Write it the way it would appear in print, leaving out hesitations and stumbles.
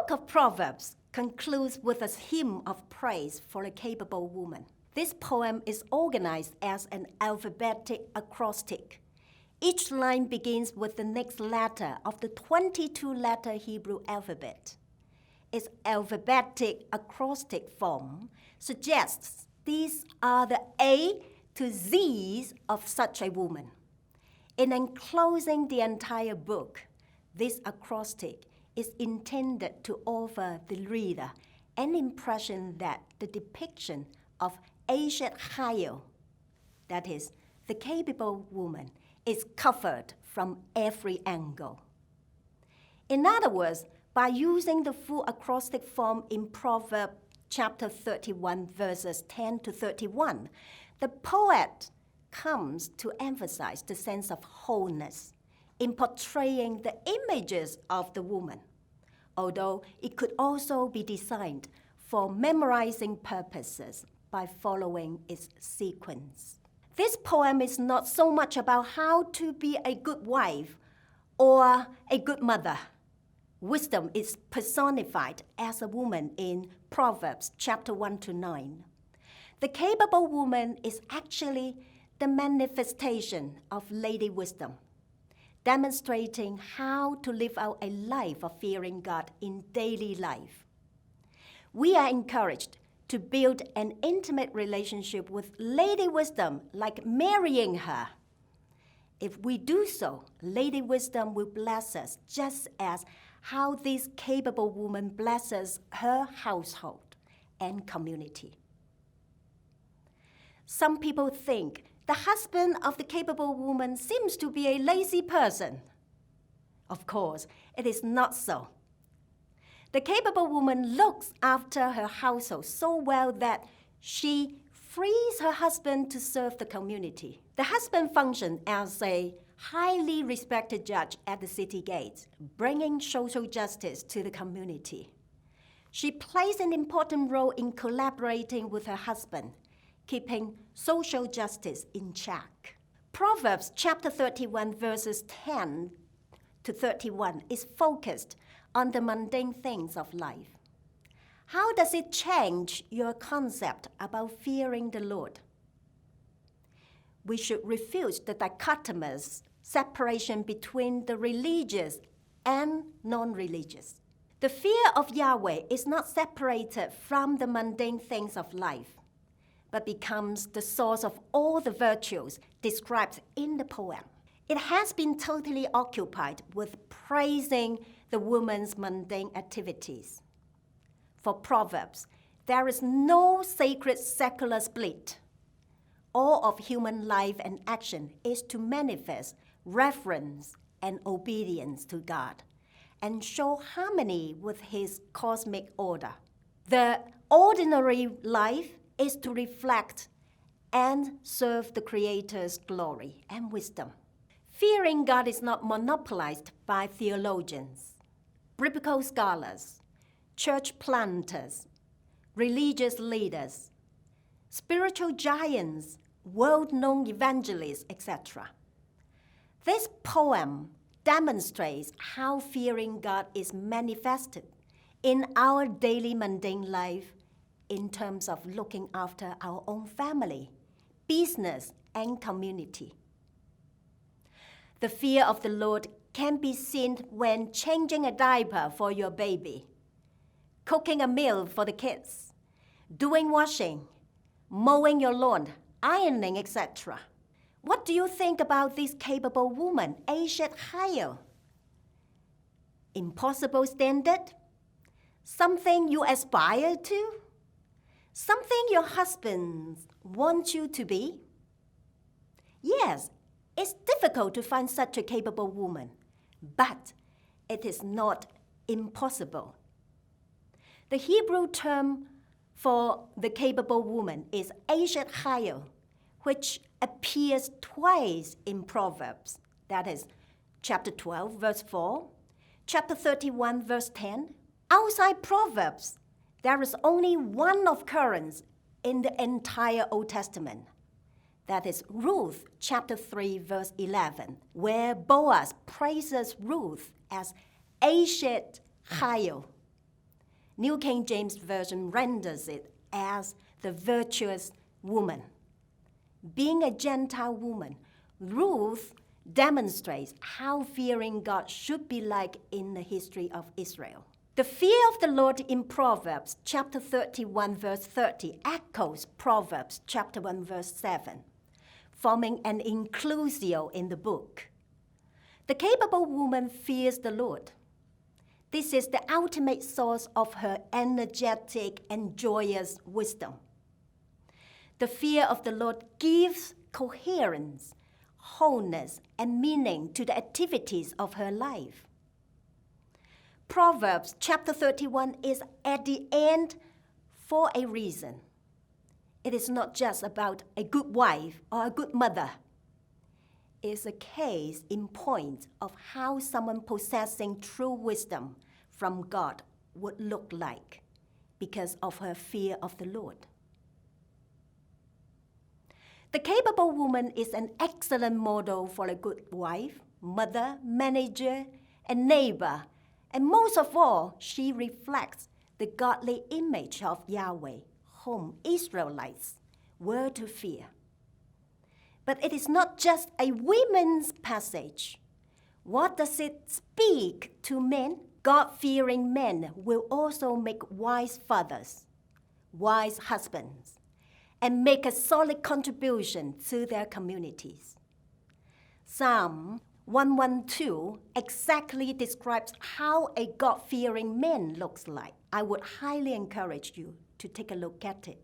book of Proverbs concludes with a hymn of praise for a capable woman. This poem is organized as an alphabetic acrostic. Each line begins with the next letter of the 22-letter Hebrew alphabet. Its alphabetic acrostic form suggests these are the A to Z's of such a woman. In enclosing the entire book, this acrostic is intended to offer the reader an impression that the depiction of Eshet Chayil, that is, the capable woman, is covered from every angle. In other words, by using the full acrostic form in Proverbs chapter 31, verses 10 to 31, the poet comes to emphasize the sense of wholeness in portraying the images of the woman, although it could also be designed for memorizing purposes by following its sequence. This poem is not so much about how to be a good wife or a good mother. Wisdom is personified as a woman in Proverbs chapter 1 to 9. The capable woman is actually the manifestation of Lady Wisdom, demonstrating how to live out a life of fearing God in daily life. We are encouraged to build an intimate relationship with Lady Wisdom like marrying her. If we do so, Lady Wisdom will bless us just as how this capable woman blesses her household and community. Some people think the husband of the capable woman seems to be a lazy person. Of course, it is not so. The capable woman looks after her household so well that she frees her husband to serve the community. The husband functions as a highly respected judge at the city gates, bringing social justice to the community. She plays an important role in collaborating with her husband, keeping social justice in check. Proverbs chapter 31, verses 10 to 31 is focused on the mundane things of life. How does it change your concept about fearing the Lord? We should refuse the dichotomous separation between the religious and non-religious. The fear of Yahweh is not separated from the mundane things of life, but becomes the source of all the virtues described in the poem. It has been totally occupied with praising the woman's mundane activities. For Proverbs, there is no sacred secular split. All of human life and action is to manifest reverence and obedience to God and show harmony with His cosmic order. The ordinary life is to reflect and serve the Creator's glory and wisdom. Fearing God is not monopolized by theologians, biblical scholars, church planters, religious leaders, spiritual giants, world-known evangelists, etc. This poem demonstrates how fearing God is manifested in our daily mundane life in terms of looking after our own family, business, and community. The fear of the Lord can be seen when changing a diaper for your baby, cooking a meal for the kids, doing washing, mowing your lawn, ironing, etc. What do you think about this capable woman, Eshet Chayil? Impossible standard? Something you aspire to? Something your husband wants you to be? Yes, it's difficult to find such a capable woman, but it is not impossible. The Hebrew term for the capable woman is Eshet Chayil, which appears twice in Proverbs. That is, chapter 12, verse 4, chapter 31, verse 10. Outside Proverbs, there is only one occurrence in the entire Old Testament. That is Ruth chapter 3, verse 11, where Boaz praises Ruth as Eshet Chayil, New King James Version renders it as the virtuous woman. Being a Gentile woman, Ruth demonstrates how fearing God should be like in the history of Israel. The fear of the Lord in Proverbs chapter 31 verse 30 echoes Proverbs chapter 1 verse 7, forming an inclusio in the book. The capable woman fears the Lord. This is the ultimate source of her energetic and joyous wisdom. The fear of the Lord gives coherence, wholeness, and meaning to the activities of her life. Proverbs chapter 31 is at the end for a reason. It is not just about a good wife or a good mother. It is a case in point of how someone possessing true wisdom from God would look like because of her fear of the Lord. The capable woman is an excellent model for a good wife, mother, manager, and neighbor. And most of all, she reflects the godly image of Yahweh, whom Israelites were to fear. But it is not just a women's passage. What does it speak to men? God-fearing men will also make wise fathers, wise husbands, and make a solid contribution to their communities. Psalm 112 exactly describes how a God-fearing man looks like. I would highly encourage you to take a look at it.